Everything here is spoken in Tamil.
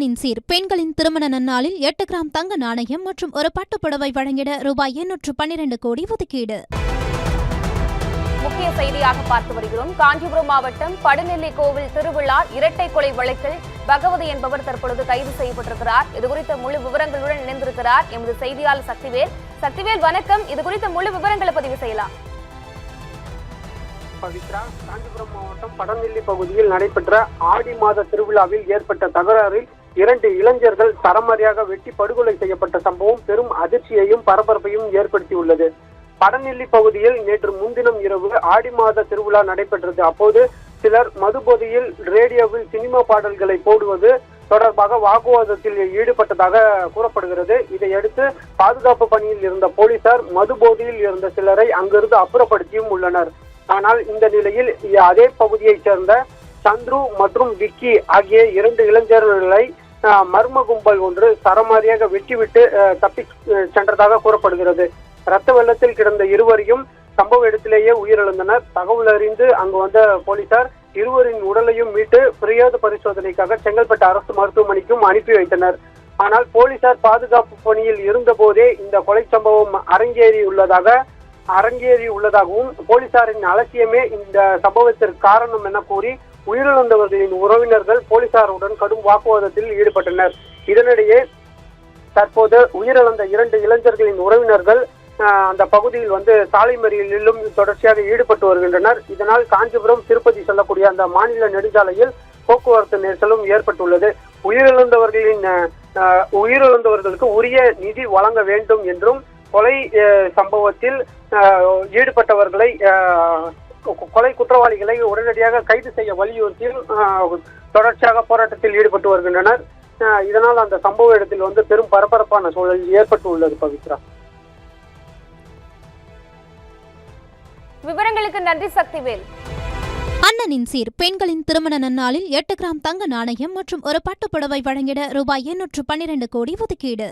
அண்ணனின் சீர் பெண்களின் திருமண நன்னாளில் 8 கிராம் தங்க நாணயம் மற்றும் ஒரு பட்டுப்புடவை வழங்கிட ரூபாய் 812 கோடி ஒதுக்கீடு. முக்கிய செய்தியாக பார்த்து வருகிறோம். காஞ்சிபுரம் மாவட்டம் படுநெல்லி கோவில் திருவிழா இரட்டை கொலை வழக்கில் பகவதி என்பவர் தற்பொழுது கைது செய்யப்பட்டிருக்கிறார். இதுகுறித்த முழு விவரங்களுடன் இணைந்திருக்கிறார் எமது செய்தியாளர் சக்திவேல். சக்திவேல் வணக்கம். இதுகுறித்த முழு விவரங்களை பதிவு செய்யலாம். பவித்ரா, காஞ்சிபுரம் மாவட்டம் படநெல்லி பகுதியில் நடைபெற்ற ஆடி மாத திருவிழாவில் ஏற்பட்ட தகராறில் 2 இளைஞர்கள் சரமாரியாக வெட்டி படுகொலை செய்யப்பட்ட சம்பவம் பெரும் அதிர்ச்சியையும் பரபரப்பையும் ஏற்படுத்தியுள்ளது. படநெல்லி பகுதியில் நேற்று முன்தினம் இரவு ஆடி மாத திருவிழா நடைபெற்றது. அப்போது சிலர் மதுபோதையில் ரேடியோவில் சினிமா பாடல்களை போடுவது தொடர்பாக வாக்குவாதத்தில் ஈடுபட்டதாக கூறப்படுகிறது. இதையடுத்து பாதுகாப்பு பணியில் இருந்த போலீசார் மதுபோதையில் இருந்த சிலரை அங்கிருந்து அப்புறப்படுத்தியும் உள்ளனர். ஆனால் இந்த நிலையில் அதே பகுதியைச் சேர்ந்த சந்துரு மற்றும் விக்கி ஆகிய 2 இளைஞர்களை மர்ம கும்பல் ஒன்று சரமாரியாக வெட்டிவிட்டு தப்பி சென்றதாக கூறப்படுகிறது. இரத்த வெள்ளத்தில் கிடந்த இருவரையும் சம்பவ இடத்திலேயே உயிரிழந்தனர். தகவல் அறிந்து அங்கு வந்த போலீசார் இருவரின் உடலையும் மீட்டு பிரேத பரிசோதனைக்காக செங்கல்பட்டு அரசு மருத்துவமனைக்கும் அனுப்பி வைத்தனர். ஆனால் போலீசார் பாதுகாப்பு பணியில் இருந்த போதே இந்த கொலை சம்பவம் அரங்கேறியுள்ளதாகவும் போலீசாரின் அலட்சியமே இந்த சம்பவத்திற்கு காரணம் என கூறி உயிரிழந்தவர்களின் உறவினர்கள் போலீசாருடன் கடும் வாக்குவாதத்தில் ஈடுபட்டனர். இதனிடையே தற்போது உயிரிழந்த 2 இளைஞர்களின் உறவினர்கள் அந்த பகுதியில் சாலை மறியலிலும் தொடர்ச்சியாக ஈடுபட்டு வருகின்றனர். இதனால் காஞ்சிபுரம் திருப்பதி செல்லக்கூடிய அந்த மாநில நெடுஞ்சாலையில் போக்குவரத்து நெரிசலும் ஏற்பட்டுள்ளது. உயிரிழந்தவர்களுக்கு உரிய நிதி வழங்க வேண்டும் என்றும் கொலை சம்பவத்தில் ஈடுபட்டவர்களை கொலை குற்றவாளிகளை உடனடியாக கைது செய்ய வலியுறுத்தியும் தொடர்ச்சியாக போராட்டத்தில் ஈடுபட்டு வருகின்றனர். இதனால் அந்த சம்பவ இடத்தில் பெரும் பரபரப்பான சூழல் ஏற்பட்டு உள்ளது. பவித்ரா, விவரங்களுக்கு நன்றி சக்திவேல். அண்ணனின் சீர் பெண்களின் திருமண நன்னாளில் 8 கிராம் தங்க நாணயம் மற்றும் ஒரு பட்டுப்புடவை வழங்கிட ரூபாய் 812 கோடி ஒதுக்கீடு.